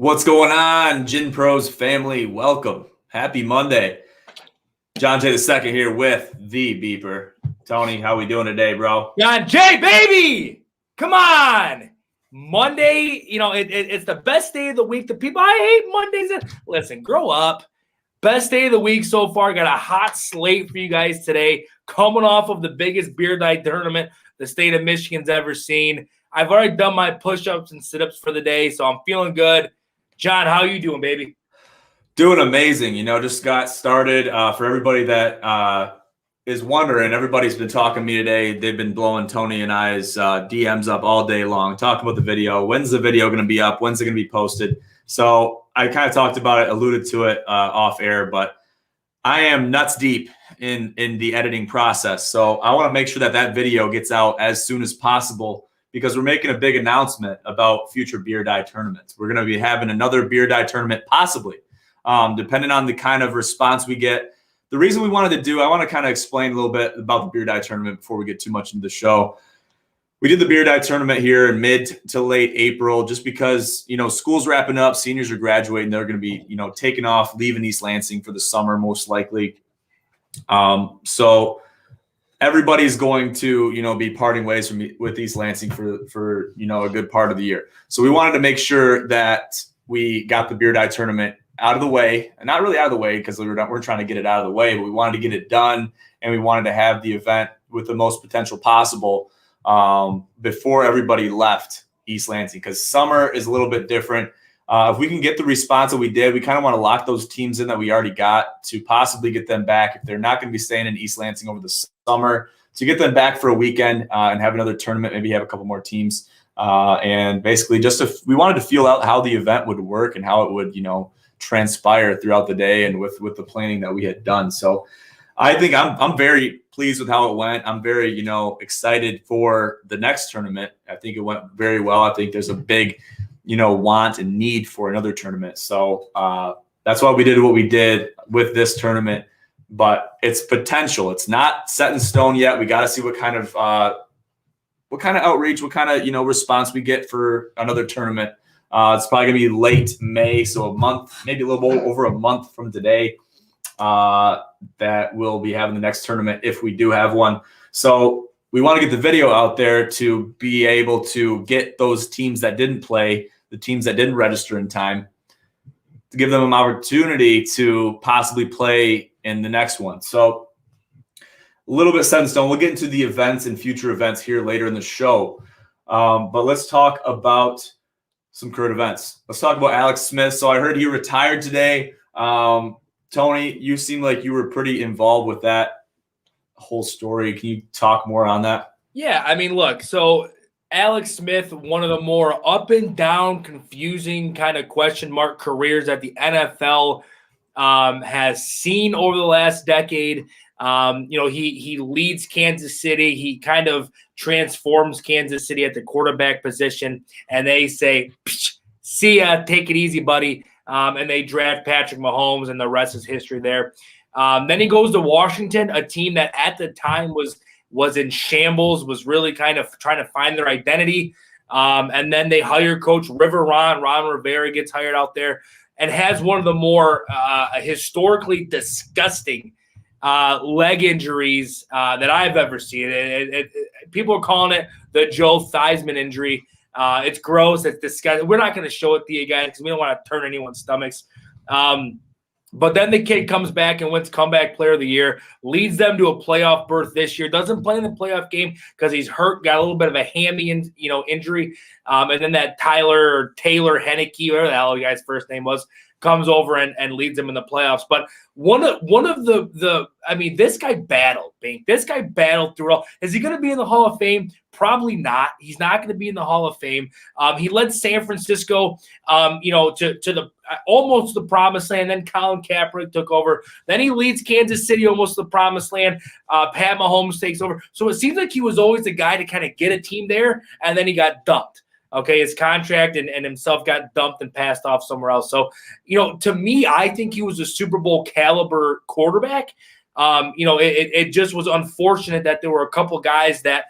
What's going on, Gin Pros family? Welcome. Happy Monday. John Jay II here with the Beeper. Tony, how we doing today, bro? John Jay, baby! Come on! Monday, it's the best day of the week. The people, I hate Mondays. Listen, grow up. Best day of the week so far. Got a hot slate for you guys today. Coming off of the biggest beer night tournament the state of Michigan's ever seen. I've already done my push-ups and sit-ups for the day, so I'm feeling good. John, how you doing, baby? Doing amazing. Just got started. For everybody that is wondering, everybody's been talking to me today. They've been blowing Tony and I's DMs up all day long, talking about the video. When's the video going to be up? When's it going to be posted? So I kind of talked about it, alluded to it off air, but I am nuts deep in the editing process. So I want to make sure that video gets out as soon as possible, because we're making a big announcement about future beer dye tournaments. We're going to be having another beer dye tournament, possibly, depending on the kind of response we get. The reason we wanted to I want to kind of explain a little bit about the beer dye tournament before we get too much into the show. We did the beer dye tournament here in mid to late April, just because, school's wrapping up, seniors are graduating. They're going to be, taking off, leaving East Lansing for the summer, most likely. So everybody's going to, be parting ways with East Lansing for a good part of the year. So we wanted to make sure that we got the beer dye tournament out of the way, and not really out of the way because we're trying to get it out of the way, but we wanted to get it done, and we wanted to have the event with the most potential possible before everybody left East Lansing, because summer is a little bit different. If we can get the response that we did, we kind of want to lock those teams in that we already got to possibly get them back. If they're not going to be staying in East Lansing over the summer, to get them back for a weekend and have another tournament, maybe have a couple more teams. And basically we wanted to feel out how the event would work and how it would, transpire throughout the day and with the planning that we had done. So I think I'm very pleased with how it went. I'm very, excited for the next tournament. I think it went very well. I think there's a big, want and need for another tournament. So that's why we did what we did with this tournament, but it's potential. It's not set in stone yet. We got to see what kind of outreach, what kind of, response we get for another tournament. It's probably gonna be late May. So a month, maybe a little over a month from today, that we'll be having the next tournament if we do have one. So we want to get the video out there to be able to get those teams that didn't play, the teams that didn't register in time, to give them an opportunity to possibly play in the next one. So a little bit set in stone. We'll get into the events and future events here later in the show. But let's talk about some current events. Let's talk about Alex Smith. So I heard he retired today. Tony, you seem like you were pretty involved with that whole story. Can you talk more on that? Yeah, I mean, look, so Alex Smith, one of the more up and down, confusing kind of question mark careers that the NFL has seen over the last decade. He leads Kansas City. He kind of transforms Kansas City at the quarterback position, and they say, see ya, take it easy, buddy. And they draft Patrick Mahomes, and the rest is history there. Then he goes to Washington, a team that at the time was in shambles, was really kind of trying to find their identity. And then they hire Coach Ron Rivera gets hired out there and has one of the more historically disgusting leg injuries that I've ever seen. People are calling it the Joe Theismann injury. It's gross. It's disgusting. We're not going to show it to you guys because we don't want to turn anyone's stomachs. But then the kid comes back and wins Comeback Player of the Year, leads them to a playoff berth this year, doesn't play in the playoff game because he's hurt, got a little bit of a hammy injury. And then that Taylor Henneke, whatever the hell the guy's first name was, comes over and leads them in the playoffs. But one of the this guy battled, Bink. This guy battled through it all. Is he going to be in the Hall of Fame? Probably not. He's not going to be in the Hall of Fame. He led San Francisco, to the almost the promised land. Then Colin Kaepernick took over. Then he leads Kansas City almost to the promised land. Pat Mahomes takes over. So it seems like he was always the guy to kind of get a team there, and then he got dumped. Okay, his contract and himself got dumped and passed off somewhere else. So, to me, I think he was a Super Bowl caliber quarterback. It just was unfortunate that there were a couple guys that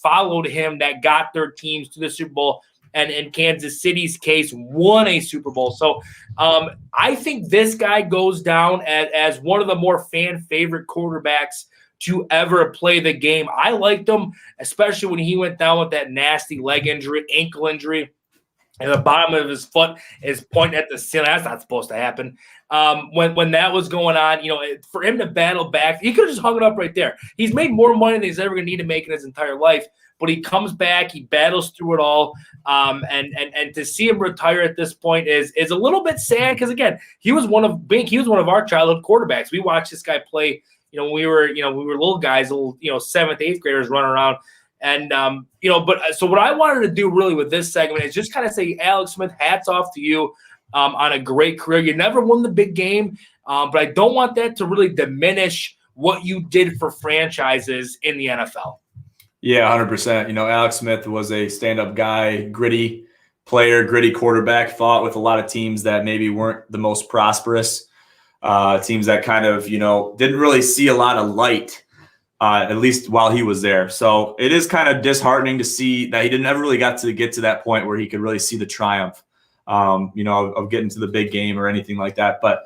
followed him that got their teams to the Super Bowl, and in Kansas City's case, won a Super Bowl. So I think this guy goes down as one of the more fan favorite quarterbacks to ever play the game. I liked him, especially when he went down with that nasty ankle injury, and the bottom of his foot is pointing at the ceiling. That's not supposed to happen. When that was going on, for him to battle back, he could have just hung it up right there. He's made more money than he's ever going to need to make in his entire life, but he comes back, he battles through it all, and to see him retire at this point is a little bit sad because, again, he was one of our childhood quarterbacks. We watched this guy play. When we were little guys, little 7th, 8th graders running around, and so what I wanted to do really with this segment is just kind of say, Alex Smith, hats off to you on a great career. You never won the big game, but I don't want that to really diminish what you did for franchises in the NFL. Yeah, 100%. Alex Smith was a stand-up guy, gritty player, gritty quarterback. Fought with a lot of teams that maybe weren't the most prosperous. Teams that kind of, didn't really see a lot of light, at least while he was there. So it is kind of disheartening to see that he didn't ever really get to that point where he could really see the triumph, of getting to the big game or anything like that. But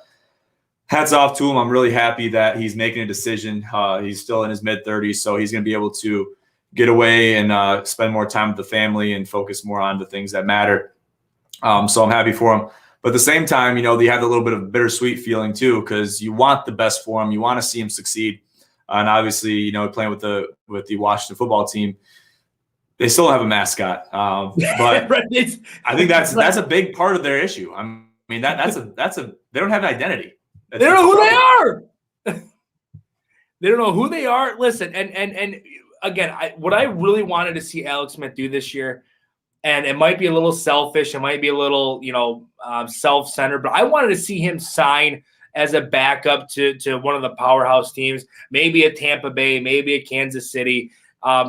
hats off to him. I'm really happy that he's making a decision. He's still in his mid-30s, so he's going to be able to get away and spend more time with the family and focus more on the things that matter. So I'm happy for him. But at the same time, they have a little bit of bittersweet feeling too, because you want the best for him. You want to see him succeed. And obviously, playing with the Washington football team, they still have a mascot. But I think that's a big part of their issue. I mean, that's a they don't have an identity. They don't know who they are. They don't know who they are. Listen, and again, what I really wanted to see Alex Smith do this year, and it might be a little selfish, it might be a little, self-centered, but I wanted to see him sign as a backup to one of the powerhouse teams, maybe a Tampa Bay, maybe a Kansas City,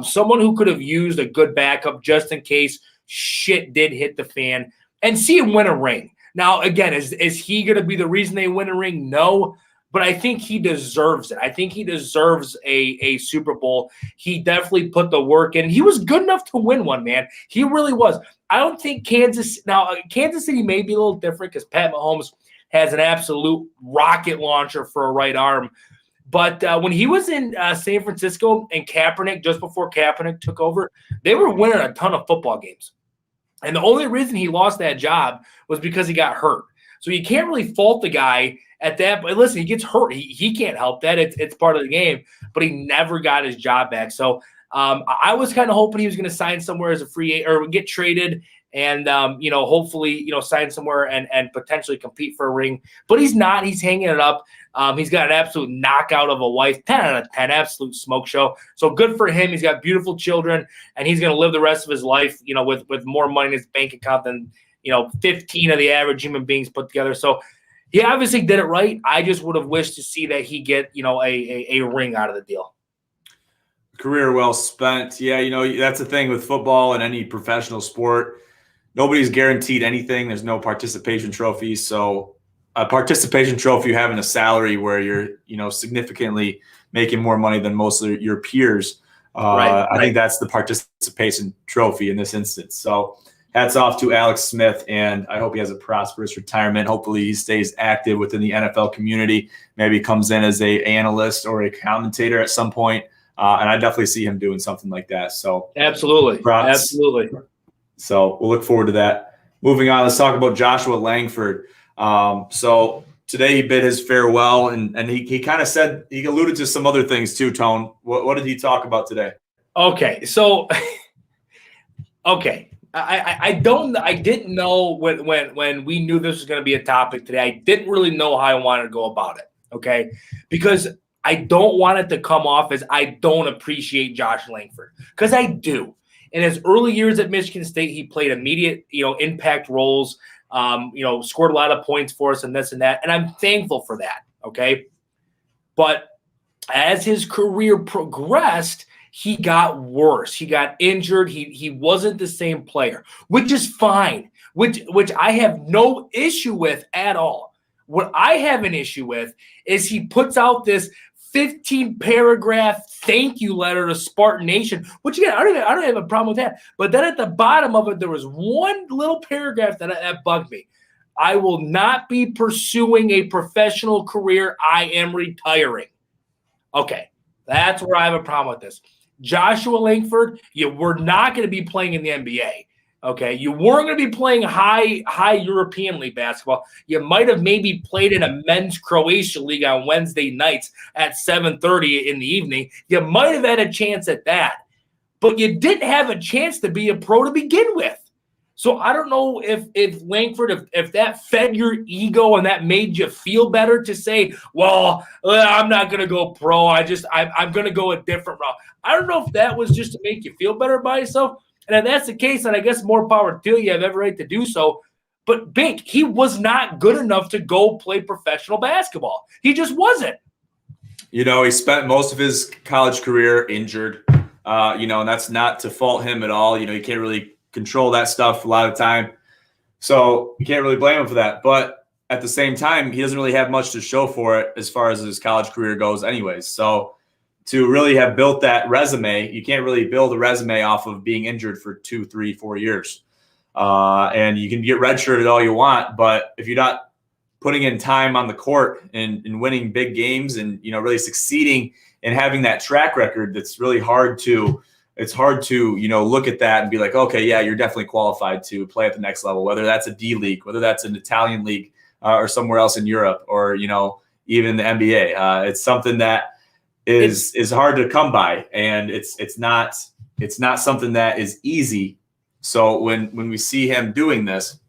someone who could have used a good backup just in case shit did hit the fan, and see him win a ring. Now, again, is he going to be the reason they win a ring? No. But I think he deserves it. I think he deserves a Super Bowl. He definitely put the work in. He was good enough to win one, man. He really was. I don't think Kansas City may be a little different because Pat Mahomes has an absolute rocket launcher for a right arm. But when he was in San Francisco and Kaepernick, just before Kaepernick took over, they were winning a ton of football games. And the only reason he lost that job was because he got hurt. So you can't really fault the guy at that. But listen, he gets hurt. He can't help that. It's part of the game. But he never got his job back. So I was kind of hoping he was going to sign somewhere as a free agent or get traded and, hopefully, sign somewhere and potentially compete for a ring. But he's not. He's hanging it up. He's got an absolute knockout of a wife, 10 out of 10, absolute smoke show. So good for him. He's got beautiful children, and he's going to live the rest of his life, with more money in his bank account than, 15 of the average human beings put together. So he obviously did it right. I just would have wished to see that he get, a ring out of the deal. Career well spent. Yeah, that's the thing with football and any professional sport. Nobody's guaranteed anything. There's no participation trophies. So a participation trophy, having a salary where you're, significantly making more money than most of your peers. Right. I think that's the participation trophy in this instance. So hats off to Alex Smith, and I hope he has a prosperous retirement. Hopefully he stays active within the NFL community, maybe comes in as a analyst or a commentator at some point. And I definitely see him doing something like that. So absolutely. Props. Absolutely. So we'll look forward to that. Moving on, let's talk about Joshua Langford. So today he bid his farewell, and he kind of said, he alluded to some other things too, Tone. What did he talk about today? Okay. So, okay. I didn't know when we knew this was going to be a topic today. I didn't really know how I wanted to go about it. Okay. Because I don't want it to come off as I don't appreciate Josh Langford, because I do. In his early years at Michigan State, he played immediate, impact roles, scored a lot of points for us and this and that. And I'm thankful for that. Okay. But as his career progressed, he got worse. He got injured. He wasn't the same player, which is fine, which I have no issue with at all. What I have an issue with is he puts out this 15-paragraph thank you letter to Spartan Nation, which again, I don't have a problem with that. But then at the bottom of it, there was one little paragraph that bugged me. I will not be pursuing a professional career. I am retiring. Okay, that's where I have a problem with this. Joshua Langford, you were not going to be playing in the NBA. Okay, you weren't going to be playing high European League basketball. You might have maybe played in a men's Croatia league on Wednesday nights at 7:30 in the evening. You might have had a chance at that, but you didn't have a chance to be a pro to begin with. So I don't know if Langford, if that fed your ego and that made you feel better to say, well, I'm not going to go pro. I'm going to go a different route. I don't know if that was just to make you feel better about yourself. And if that's the case, then I guess more power to you. You have every right to do so. But Bink, he was not good enough to go play professional basketball. He just wasn't. He spent most of his college career injured, and that's not to fault him at all. You can't really control that stuff a lot of time. So you can't really blame him for that. But at the same time, he doesn't really have much to show for it as far as his college career goes anyways. So to really have built that resume, you can't really build a resume off of being injured for 2, 3, 4 years. And you can get redshirted all you want, but if you're not putting in time on the court and winning big games and, really succeeding and having that track record, that's really hard to look at that and be like, okay, yeah, you're definitely qualified to play at the next level, whether that's a D League, whether that's an Italian league or somewhere else in Europe or, even the NBA. It's something that is hard to come by, and it's not something that is easy. So when we see him doing this,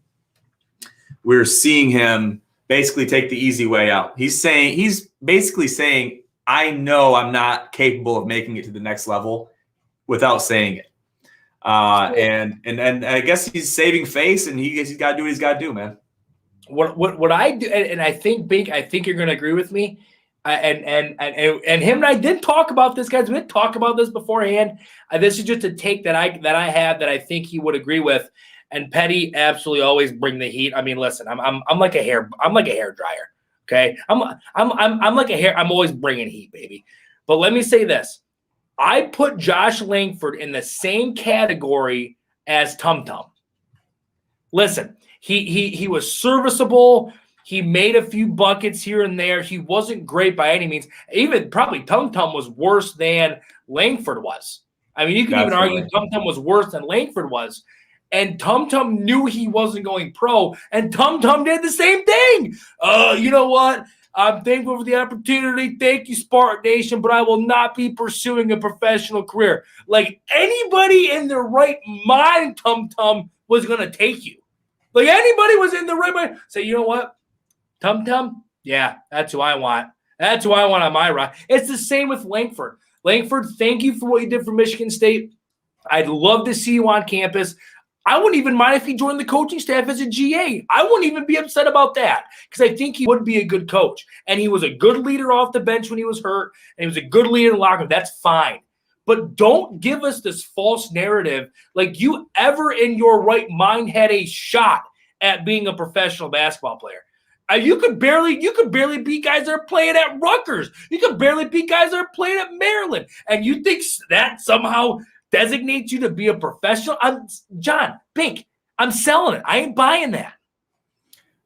we're seeing him basically take the easy way out. He's basically saying, I know I'm not capable of making it to the next level without saying it. And I guess he's saving face, and he's got to do what he's got to do, man. What I do, and I think, Bink, I think you're going to agree with me. And him and I did talk about this, guys. We did talk about this beforehand. This is just a take that I have that I think he would agree with. And Petty absolutely always bring the heat. I mean, listen, I'm like a hair dryer. Okay, I'm like a hair. I'm always bringing heat, baby. But let me say this: I put Josh Langford in the same category as Tum Tum. Listen, he was serviceable. He made a few buckets here and there. He wasn't great by any means. Even probably Tum Tum was worse than Langford was. I mean, you can even argue Tum Tum was worse than Langford was. And Tum Tum knew he wasn't going pro, and Tum Tum did the same thing. You know what? I'm thankful for the opportunity. Thank you, Spartan Nation, but I will not be pursuing a professional career. Like, anybody in their right mind, Tum Tum was going to take you. Like, anybody was in the right mind. Say, you know what? Tum Tum? Yeah, that's who I want. That's who I want on my ride. It's the same with Langford. Langford, thank you for what you did for Michigan State. I'd love to see you on campus. I wouldn't even mind if he joined the coaching staff as a GA. I wouldn't even be upset about that because I think he would be a good coach. And he was a good leader off the bench when he was hurt, and he was a good leader in the locker room. That's fine. But don't give us this false narrative like you ever in your right mind had a shot at being a professional basketball player. You could barely beat guys that are playing at Rutgers. You could barely beat guys that are playing at Maryland. And you think that somehow designates you to be a professional? John, Bink, I'm selling it. I ain't buying that.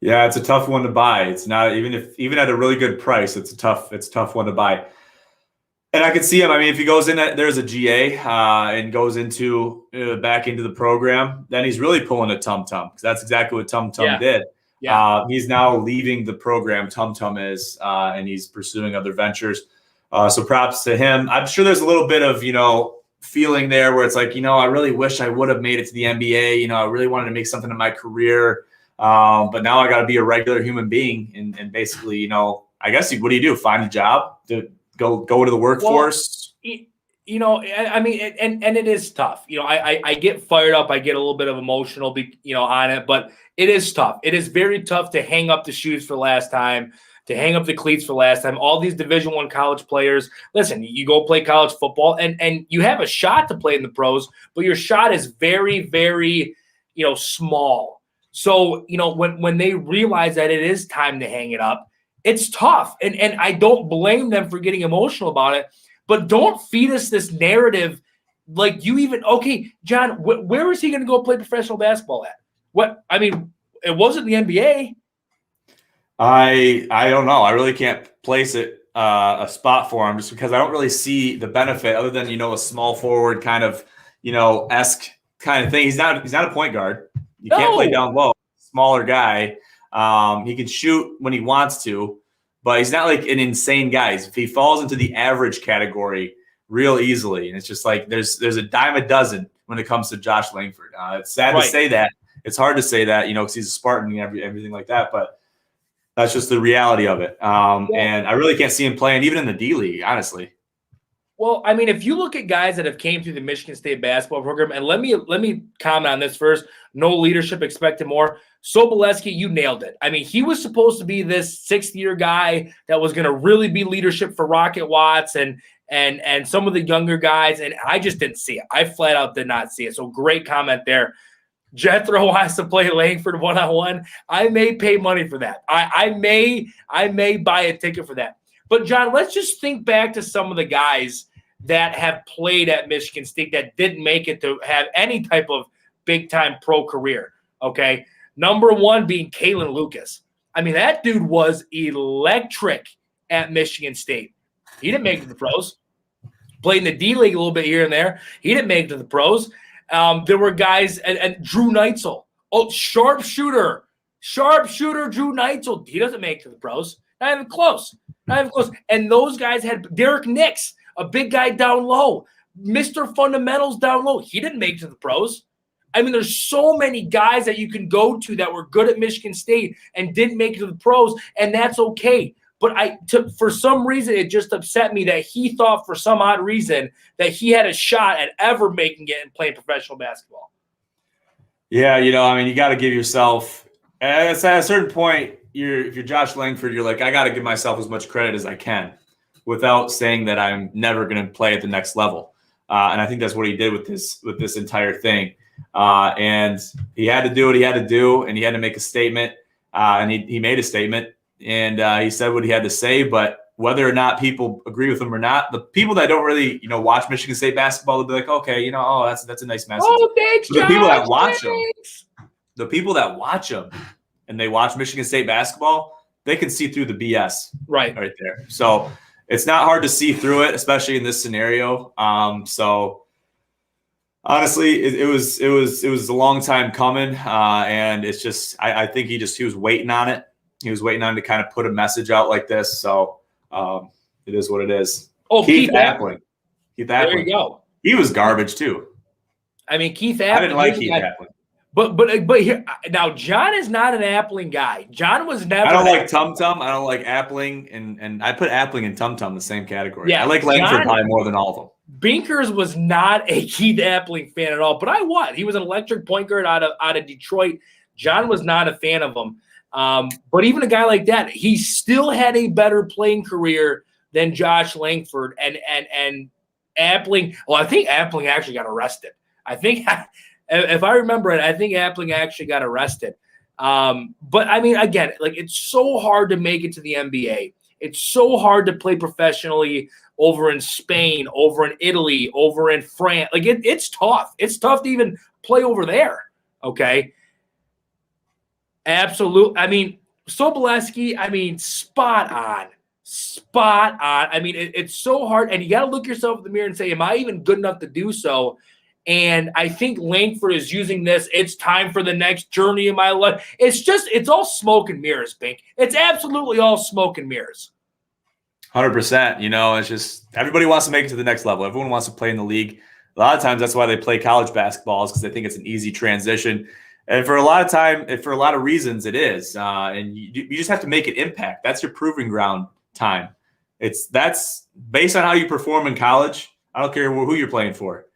Yeah, it's a tough one to buy. It's not even at a really good price. It's a tough one to buy. And I could see him. I mean, if he goes in, there's a GA and goes into back into the program, then he's really pulling a Tum Tum because that's exactly what Tum Tum did. Yeah. He's now leaving the program. Tum Tum is, and he's pursuing other ventures. So props to him. I'm sure there's a little bit of feeling there where it's like, I really wish I would have made it to the NBA. I really wanted to make something in my career. But now I got to be a regular human being. And basically, I guess what do? Find a job to go to the workforce? Well, I mean, and it is tough. I get fired up. I get a little bit of emotional, on it, but it is tough. It is very tough to hang up the shoes for the last time, to hang up the cleats for the last time. All these Division I college players, listen, you go play college football and you have a shot to play in the pros, but your shot is very, very, small. So, when they realize that it is time to hang it up, it's tough. And I don't blame them for getting emotional about it, but don't feed us this narrative like okay, John, where is he going to go play professional basketball at? It wasn't the NBA. I don't know. I really can't place it a spot for him just because I don't really see the benefit other than a small forward kind of esque kind of thing. He's not a point guard. You can't play down low. Smaller guy. He can shoot when he wants to, but he's not like an insane guy. If he falls into the average category real easily, and it's just like there's a dime a dozen when it comes to Josh Langford. It's sad to say that. It's hard to say that, because he's a Spartan and everything like that, but that's just the reality of it. And I really can't see him playing even in the D League, honestly. Well, I mean, if you look at guys that have came through the Michigan State basketball program, and let me comment on this first. No leadership, expected more. Sobolewski, you nailed it. I mean, he was supposed to be this sixth-year guy that was going to really be leadership for Rocket Watts and some of the younger guys, and I just didn't see it. I flat out did not see it. So great comment there. Jethro wants to play Langford one-on-one. I may pay money for that. I may buy a ticket for that. But, John, let's just think back to some of the guys that have played at Michigan State that didn't make it to have any type of big-time pro career, okay? Number one being Kalen Lucas. I mean, that dude was electric at Michigan State. He didn't make it to the pros. Played in the D-League a little bit here and there. He didn't make it to the pros. There were guys, and Drew Neitzel. Oh, sharpshooter Drew Neitzel. He doesn't make it to the pros. Not even close. And those guys had Derek Nix, a big guy down low. Mr. Fundamentals down low. He didn't make it to the pros. I mean, there's so many guys that you can go to that were good at Michigan State and didn't make it to the pros, and that's okay. But for some reason, it just upset me that he thought for some odd reason that he had a shot at ever making it and playing professional basketball. Yeah, you got to give yourself at a certain point. If you're Josh Langford, you're like, I got to give myself as much credit as I can, without saying that I'm never going to play at the next level. And I think that's what he did with this entire thing. And he had to do what he had to do, and he had to make a statement. And he made a statement, and he said what he had to say. But whether or not people agree with him or not, the people that don't really, watch Michigan State basketball will be like, okay, that's a nice message. Oh, thanks, Josh. The people that watch them, and they watch Michigan State basketball, they can see through the BS right there. So it's not hard to see through it, especially in this scenario. So honestly, it was a long time coming, and it's just I think he was waiting on it. He was waiting on it to kind of put a message out like this. So it is what it is. Oh, Keith Appling. There you go. He was garbage too. I mean, Keith Appling. I didn't like Keith Appling. But here now, John is not an Appling guy. John was never. I don't like Tum Tum. I don't like Appling, and I put Appling and Tum Tum in the same category. Yeah, I like Langford probably more than all of them. Binkers was not a Keith Appling fan at all, but I was. He was an electric point guard out of Detroit. John was not a fan of him. But even a guy like that, he still had a better playing career than Josh Langford and Appling. Well, I think Appling actually got arrested. I think. If I remember it, I think Appling actually got arrested. But I mean, again, like it's so hard to make it to the NBA. It's so hard to play professionally over in Spain, over in Italy, over in France. Like it's tough. It's tough to even play over there. Okay. Absolutely. I mean, Sobolewski, spot on. I mean, it's so hard. And you got to look yourself in the mirror and say, am I even good enough to do so? And I think Langford is using this. It's time for the next journey in my life. It's all smoke and mirrors, Bink. It's absolutely all smoke and mirrors. 100%. It's just everybody wants to make it to the next level. Everyone wants to play in the league. A lot of times that's why they play college basketball, is because they think it's an easy transition. And for a lot of reasons, it is. And you just have to make an impact. That's your proving ground time. That's based on how you perform in college. I don't care who you're playing for.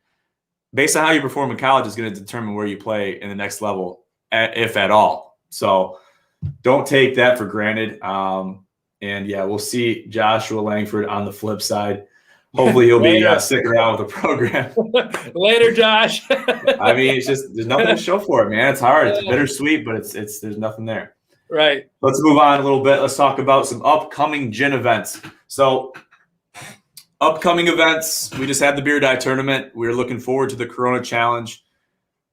Based on how you perform in college is going to determine where you play in the next level, if at all. So don't take that for granted. And yeah, we'll see Joshua Langford on the flip side. Hopefully he'll be sticking around with the program. Later, Josh. I mean, it's just there's nothing to show for it, man. It's hard. It's bittersweet, but it's there's nothing there. Right. Let's move on a little bit. Let's talk about some upcoming gin events. So upcoming events, we just had the Beer Die tournament. We're looking forward to the Corona Challenge.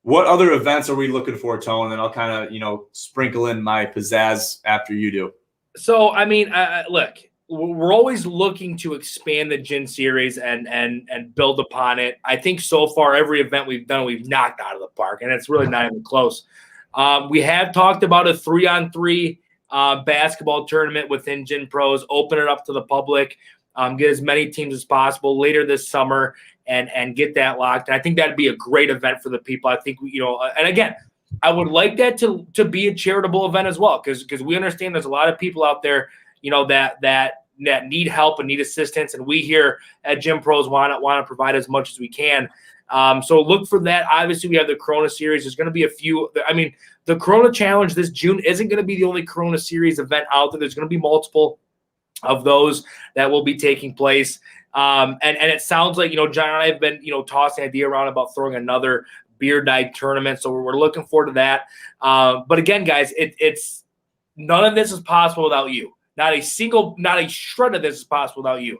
What other events are we looking for, Tone? And then I'll kind of, sprinkle in my pizzazz after you do. So, I mean, look, we're always looking to expand the gin series and build upon it. I think so far every event we've done, we've knocked out of the park, and it's really not even close. We have talked about a 3-on-3 basketball tournament within Gin Pros, open it up to the public. Get as many teams as possible later this summer and get that locked. And I think that'd be a great event for the people. I think, and again, I would like that to be a charitable event as well, because we understand there's a lot of people out there, that need help and need assistance. And we here at Gin Pros want to provide as much as we can. So look for that. Obviously, we have the Corona Series. There's going to be a few. I mean, the Corona Challenge this June isn't going to be the only Corona Series event out there. There's going to be multiple of those that will be taking place. And it sounds like, John and I have been, tossing the idea around about throwing another Beer Die tournament. So we're looking forward to that. But again, guys, it's none of this is possible without you. Not a shred of this is possible without you.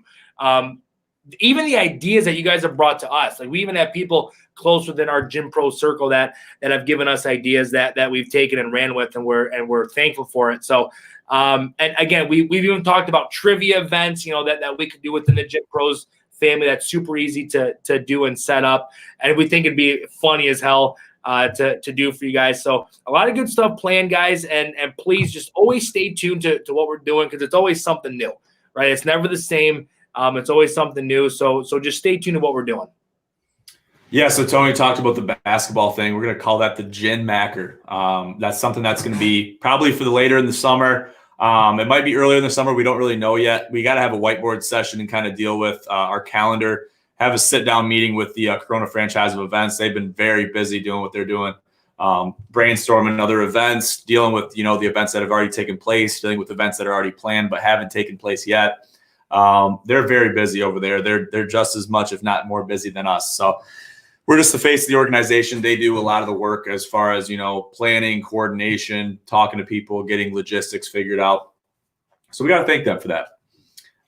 Even the ideas that you guys have brought to us, like we even have people close within our Gin Pro circle that have given us ideas that we've taken and ran with, and we're thankful for it. So, and again, we've even talked about trivia events, that we could do within the Gin Pros family. That's super easy to do and set up, and we think it'd be funny as hell to do for you guys. So a lot of good stuff planned, guys, and please just always stay tuned to what we're doing, because it's always something new, right? It's never the same. It's always something new. So just stay tuned to what we're doing. Yeah, so Tony talked about the basketball thing. We're going to call that the Gin Macker. That's something that's going to be probably for the later in the summer. It might be earlier in the summer. We don't really know yet. We got to have a whiteboard session and kind of deal with our calendar, have a sit-down meeting with the Corona franchise of events. They've been very busy doing what they're doing, brainstorming other events, dealing with, the events that have already taken place, dealing with events that are already planned but haven't taken place yet. They're very busy over there. They're just as much, if not more busy than us. So we're just the face of the organization. They do a lot of the work as far as, planning, coordination, talking to people, getting logistics figured out. So we got to thank them for that.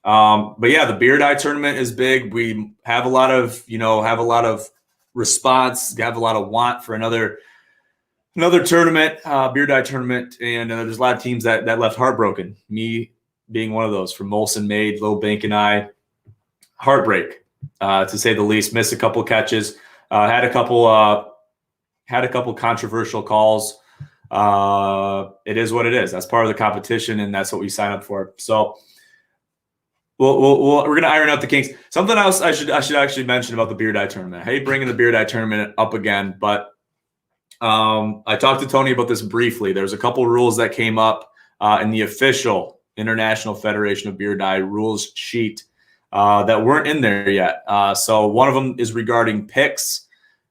But yeah, the Beer Die tournament is big. We have a lot of, response, have a lot of want for another tournament, Beer Die tournament. And there's a lot of teams that left heartbroken. Me being one of those, from Molson Maid, Low Bank and I. Heartbreak, to say the least. Missed a couple catches. Had a couple controversial calls. It is what it is. That's part of the competition, and that's what we sign up for. So we're gonna iron out the kinks. Something else I should actually mention about the Beer Die tournament. I hate bringing the Beer Die tournament up again, but I talked to Tony about this briefly. There's a couple rules that came up in the official International Federation of Beer Die rules sheet that weren't in there yet. So one of them is regarding picks.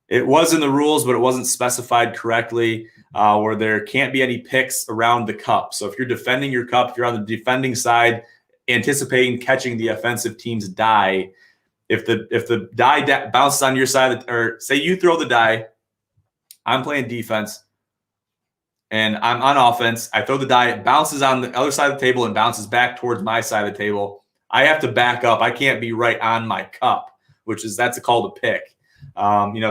It was in the rules, but it wasn't specified correctly, where there can't be any picks around the cup. So if you're defending your cup, if you're on the defending side, anticipating catching the offensive team's die, if the die bounces on your side, or say you throw the die, I'm playing defense, and I'm on offense. I throw the die, it bounces on the other side of the table and bounces back towards my side of the table. I have to back up. I can't be right on my cup, that's called a pick.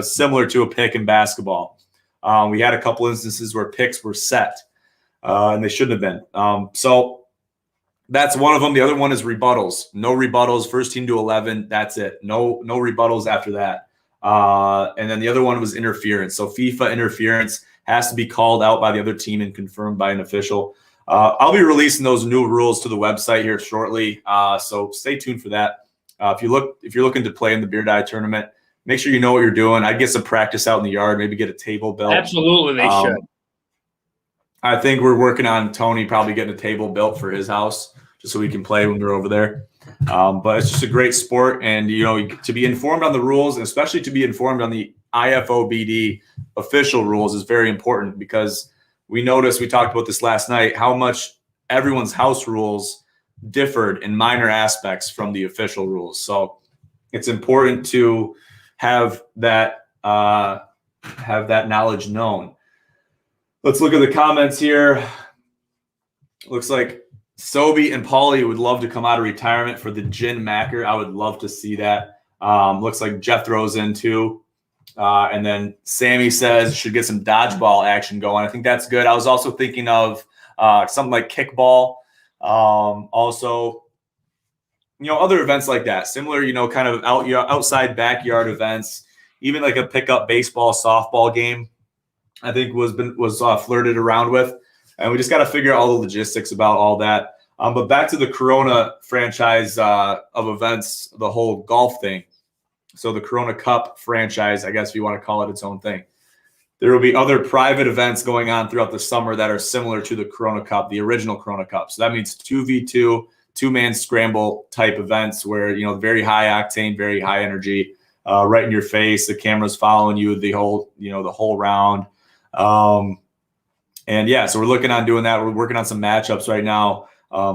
Similar to a pick in basketball. We had a couple instances where picks were set, and they shouldn't have been. So that's one of them. The other one is rebuttals. No rebuttals. First team to 11. That's it. No rebuttals after that. And then the other one was interference. So FIFA interference has to be called out by the other team and confirmed by an official. I'll be releasing those new rules to the website here shortly. So stay tuned for that. If you're looking to play in the Beer Die tournament, make sure you know what you're doing. I'd get some practice out in the yard, maybe get a table built. Absolutely, they should. I think we're working on Tony probably getting a table built for his house just so we can play when we're over there. But it's just a great sport. And, to be informed on the rules, and especially to be informed on the IFOBD official rules, is very important, because we talked about this last night, how much everyone's house rules differed in minor aspects from the official rules. So it's important to have that knowledge known. Let's look at the comments here. Looks like Sobe and Paulie would love to come out of retirement for the Gin Macker. I would love to see that. Looks like Jethro's in too. And then Sammy says should get some dodgeball action going. I think that's good. I was also thinking of something like kickball. Also, other events like that, similar, kind of outside backyard events, even like a pickup baseball, softball game, I think was flirted around with. And we just got to figure out all the logistics about all that. But back to the Corona franchise of events, the whole golf thing. So the Corona Cup franchise, I guess if you want to call it its own thing. There will be other private events going on throughout the summer that are similar to the Corona Cup, the original Corona Cup. So that means 2v2, two-man scramble type events where, very high octane, very high energy, right in your face. The camera's following you the whole round. And yeah, so we're looking on doing that. We're working on some matchups right now.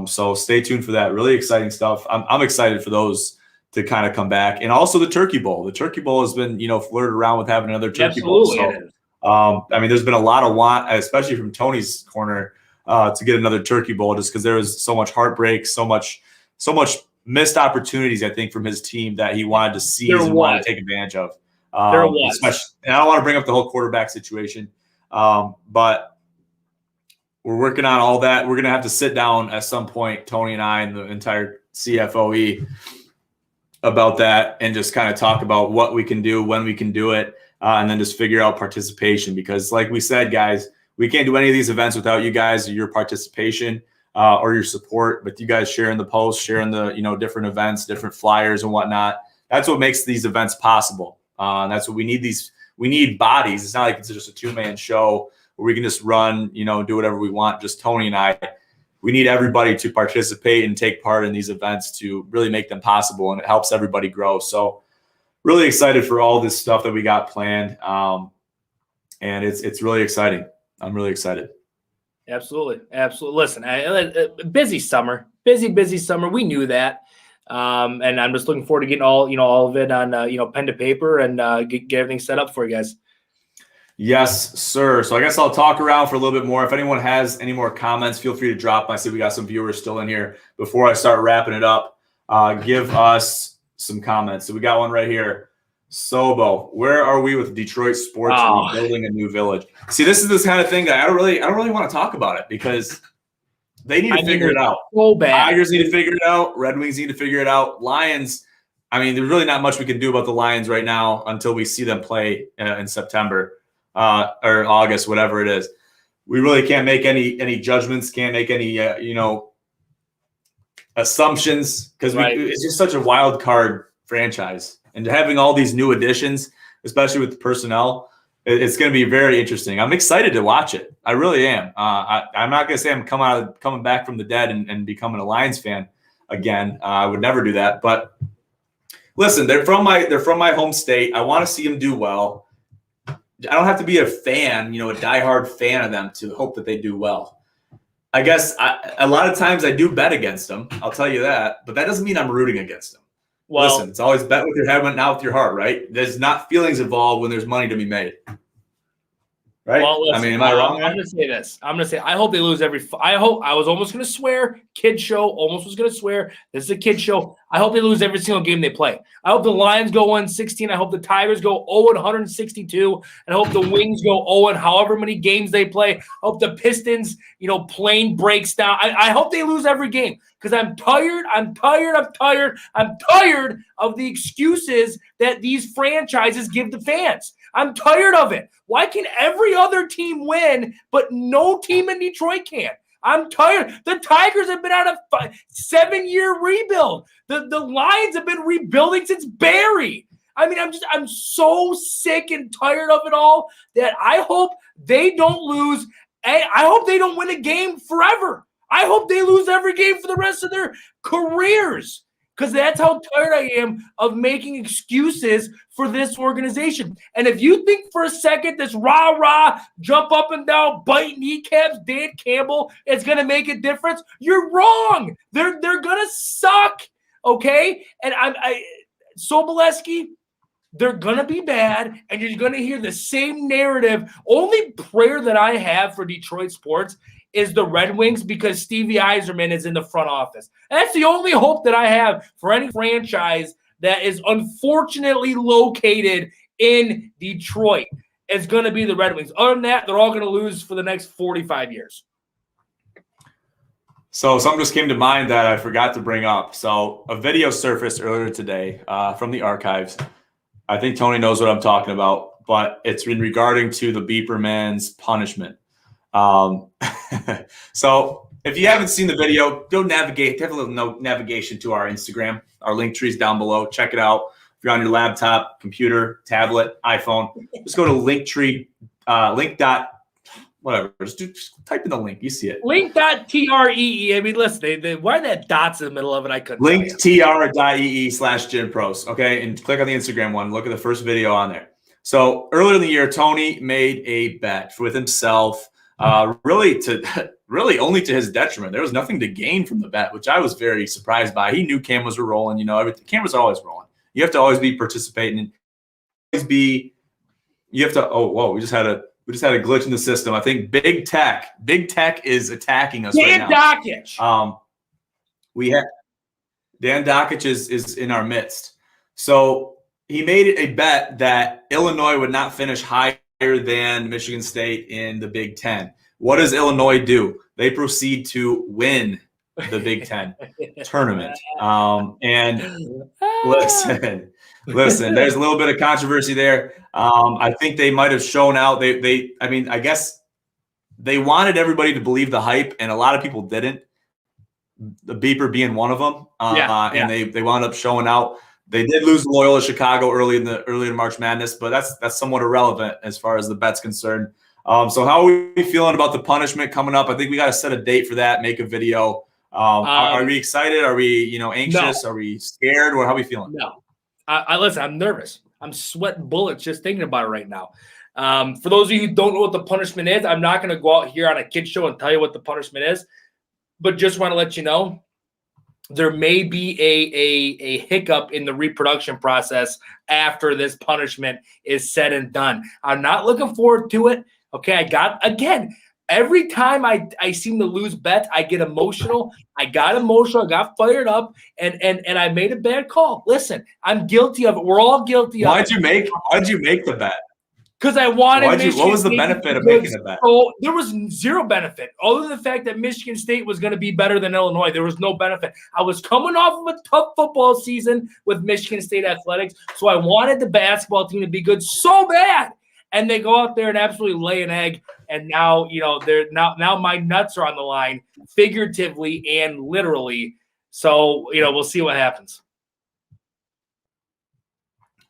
So stay tuned for that. Really exciting stuff. I'm excited for those to kind of come back. And also the Turkey Bowl. The Turkey Bowl has been, flirted around with having another Turkey Bowl. So, there's been a lot of want, especially from Tony's corner, to get another Turkey Bowl, just because there was so much heartbreak, so much missed opportunities, I think, from his team that he wanted to seize and wanted to take advantage of. There was. And I don't want to bring up the whole quarterback situation, but we're working on all that. We're going to have to sit down at some point, Tony and I and the entire CFOE, about that and just kind of talk about what we can do, when we can do it, and then just figure out participation. Because like we said, guys, we can't do any of these events without you guys or your participation or your support. But you guys sharing the posts, sharing the different events, different flyers and whatnot. That's what makes these events possible. That's what we need. We need bodies. It's not like it's just a two-man show where we can just run, do whatever we want, just Tony and I. we need everybody to participate and take part in these events to really make them possible, and it helps everybody grow. So really excited for all this stuff that we got planned. And it's really exciting. I'm really excited. Absolutely. Listen, busy summer. We knew that. And I'm just looking forward to getting all of it on, pen to paper and get everything set up for you guys. Yes, sir. So I guess I'll talk around for a little bit more. If anyone has any more comments, feel free to drop. I see we got some viewers still in here. Before I start wrapping it up, give us some comments. So we got one right here. Sobo, where are we with Detroit sports rebuilding a new village? See, this is this kind of thing that I don't really want to talk about it because they need to figure it out. So bad. Tigers need to figure it out. Red Wings need to figure it out. Lions, I mean, there's really not much we can do about the Lions right now until we see them play in September or August, whatever it is. We really can't make any judgments, can't make any assumptions because it's just such a wild card franchise. And having all these new additions, especially with the personnel, it's going to be very interesting. I'm excited to watch it. I really am. I'm not going to say I'm coming back from the dead and becoming a Lions fan again. I would never do that. But listen, they're from my home state. I want to see them do well. I don't have to be a fan, a diehard fan of them to hope that they do well. I guess a lot of times I do bet against them. I'll tell you that. But that doesn't mean I'm rooting against them. Well, listen, it's always bet with your head, but not with your heart, right? There's not feelings involved when there's money to be made. Right? Well, listen, I mean, am I wrong? I'm going to say this. I hope they lose every – I was almost going to swear. Kid show. Almost was going to swear. This is a kid show. I hope they lose every single game they play. I hope the Lions go 1-16. I hope the Tigers go 0-162. And I hope the Wings go 0 however many games they play. I hope the Pistons, plane breaks down. I hope they lose every game because I'm tired of the excuses that these franchises give the fans. I'm tired of it. Why can every other team win, but no team in Detroit can? I'm tired. The Tigers have been on a 7-year rebuild. The Lions have been rebuilding since Barry. I mean, I'm so sick and tired of it all that I hope they don't lose. I hope they don't win a game forever. I hope they lose every game for the rest of their careers. Because that's how tired I am of making excuses for this organization. And if you think for a second this rah-rah, jump up and down, bite kneecaps, Dan Campbell is going to make a difference, you're wrong. They're going to suck, okay? And Sobolewski, they're going to be bad, and you're going to hear the same narrative. Only prayer that I have for Detroit sports is the Red Wings because Stevie Yzerman is in the front office. And that's the only hope that I have for any franchise that is unfortunately located in Detroit. It's going to be the Red Wings. Other than that, they're all going to lose for the next 45 years. So something just came to mind that I forgot to bring up. So a video surfaced earlier today from the archives. I think Tony knows what I'm talking about, but it's in regarding to the Beeper man's punishment. So if you haven't seen the video, go navigate, have a little navigation to our Instagram. Our link tree is down below. Check it out. If you're on your laptop, computer, tablet, iPhone, just go to Linktree, whatever. Just type in the link. You see it. Link.tree. I mean, listen, why that dots in the middle of it? I couldn't. Linktr.ee/GymPros. Okay. And click on the Instagram one. Look at the first video on there. So earlier in the year, Tony made a bet with himself. Really only to his detriment. There was nothing to gain from the bet, which I was very surprised by. He knew cameras were rolling. Cameras are always rolling. You have to always be participating. We just had a glitch in the system. I think Big Tech is attacking us right now. Dan Dakich. We have Dan Dakich is in our midst. So he made a bet that Illinois would not finish higher than Michigan State in the Big Ten. What does Illinois do? They proceed to win the Big Ten tournament. And listen, there's a little bit of controversy there. I think they might have shown out. I guess they wanted everybody to believe the hype, and a lot of people didn't. The Beeper being one of them. And they wound up showing out. They did lose Loyola Chicago early in March Madness, but that's somewhat irrelevant as far as the bet's concerned. So how are we feeling about the punishment coming up? I think we got to set a date for that, make a video. Are we excited? Are we, anxious? No. Are we scared? Or how are we feeling? No. Listen, I'm nervous. I'm sweating bullets just thinking about it right now. For those of you who don't know what the punishment is, I'm not going to go out here on a kid show and tell you what the punishment is, but just want to let you know there may be a hiccup in the reproduction process after this punishment is said and done. I'm not looking forward to it. Okay, every time I seem to lose bets, I get emotional. I got emotional. I got fired up, and I made a bad call. Listen, I'm guilty of it. We're all guilty of it. Why'd you make the bet? Because I wanted what was the benefit of making the bet? So there was zero benefit, other than the fact that Michigan State was going to be better than Illinois. There was no benefit. I was coming off of a tough football season with Michigan State athletics, so I wanted the basketball team to be good so bad. And they go out there and absolutely lay an egg. And now, now my nuts are on the line, figuratively and literally. So, we'll see what happens.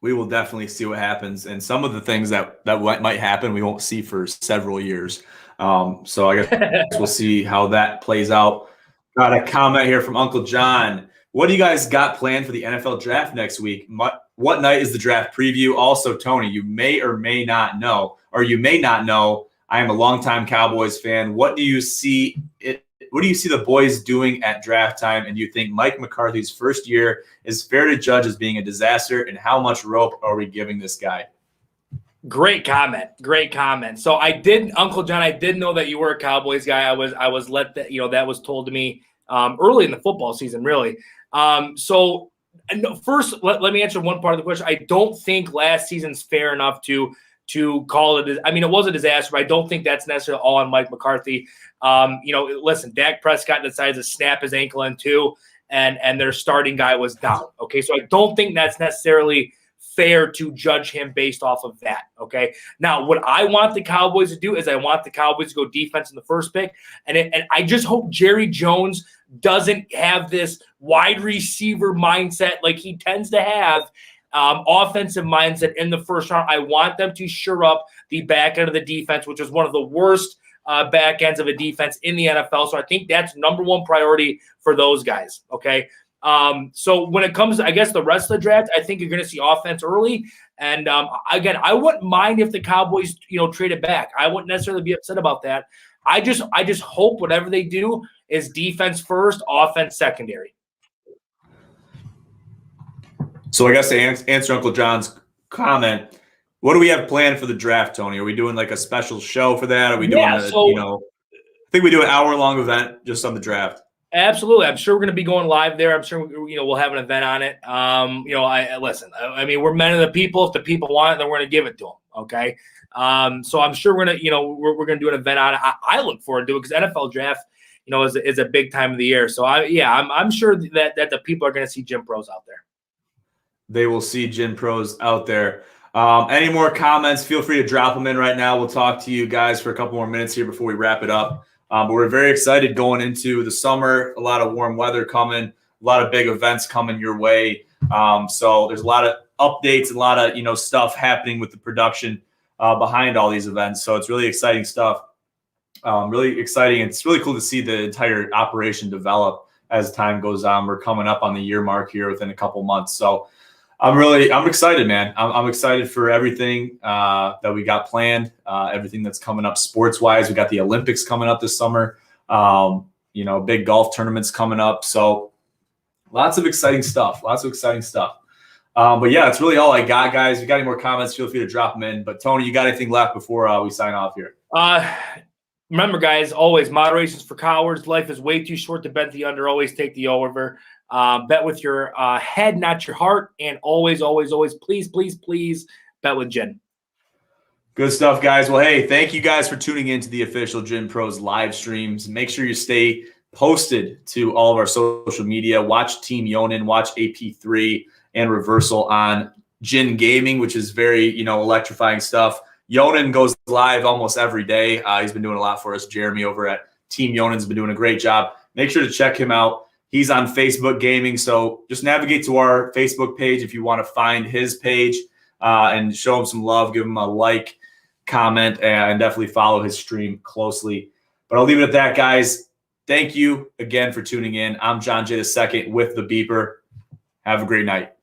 We will definitely see what happens. And some of the things that might happen, we won't see for several years. So I guess we'll see how that plays out. Got a comment here from Uncle John. What do you guys got planned for the NFL draft next week? What night is the draft preview? Also, Tony, you may or may not know, I am a longtime Cowboys fan. What do you see the boys doing at draft time? And do you think Mike McCarthy's first year is fair to judge as being a disaster? And how much rope are we giving this guy? Great comment. So Uncle John, I did know that you were a Cowboys guy. I was let that, that was told to me early in the football season, really. So first, let me answer one part of the question. I don't think last season's fair enough to call it. I mean, it was a disaster, but I don't think that's necessarily all on Mike McCarthy. Listen, Dak Prescott decides to snap his ankle in two, and their starting guy was down. Okay, so I don't think that's necessarily fair to judge him based off of that. Okay, now what I want the Cowboys to do is I want the Cowboys to go defense in the first pick, and I just hope Jerry Jones doesn't have this wide receiver mindset like he tends to have. Offensive mindset in the first round. I want them to shore up the back end of the defense, which is one of the worst back ends of a defense in the NFL. So I think that's number one priority for those guys. Okay. So when it comes to, I guess, the rest of the draft, I think you're going to see offense early. And again, I wouldn't mind if the Cowboys, traded back. I wouldn't necessarily be upset about that. I just hope whatever they do is defense first, offense secondary. So I guess to answer Uncle John's comment, what do we have planned for the draft, Tony? Are we doing like a special show for that? Are we doing I think we do an hour-long event just on the draft. Absolutely. I'm sure we're going to be going live there. I'm sure, we'll have an event on it. Listen, I mean, we're men of the people. If the people want it, then we're going to give it to them. Okay. So I'm sure we're going to, we're going to do an event on it. I look forward to it because NFL draft, is a big time of the year. So I'm sure that the people are going to see gym pros out there. They will see gym pros out there. Any more comments, feel free to drop them in right now. We'll talk to you guys for a couple more minutes here before we wrap it up. But we're very excited going into the summer. A lot of warm weather coming, a lot of big events coming your way. So there's a lot of updates, a lot of stuff happening with the production behind all these events. So it's really exciting stuff. Really exciting. It's really cool to see the entire operation develop as time goes on. We're coming up on the year mark here within a couple months. So I'm excited, man. I'm excited for everything that we got planned, everything that's coming up sports-wise. We got the Olympics coming up this summer, big golf tournaments coming up. So lots of exciting stuff, but yeah, that's really all I got, guys. If you got any more comments, feel free to drop them in. But Tony, you got anything left before we sign off here? Remember, guys, always moderation's for cowards. Life is way too short to bet the under. Always take the over. Bet with your head, not your heart. And always, please bet with Jen. Good stuff, guys. Well, hey, thank you guys for tuning in to the official Gym Pros live streams. Make sure you stay posted to all of our social media. Watch Team Yonan, watch AP3 and Reversal on Gin Gaming, which is very, electrifying stuff. Yonan goes live almost every day. He's been doing a lot for us. Jeremy over at Team Yonan's been doing a great job. Make sure to check him out. He's on Facebook Gaming, so just navigate to our Facebook page if you want to find his page and show him some love. Give him a like, comment, and definitely follow his stream closely. But I'll leave it at that, guys. Thank you again for tuning in. I'm John J. II with the Beeper. Have a great night.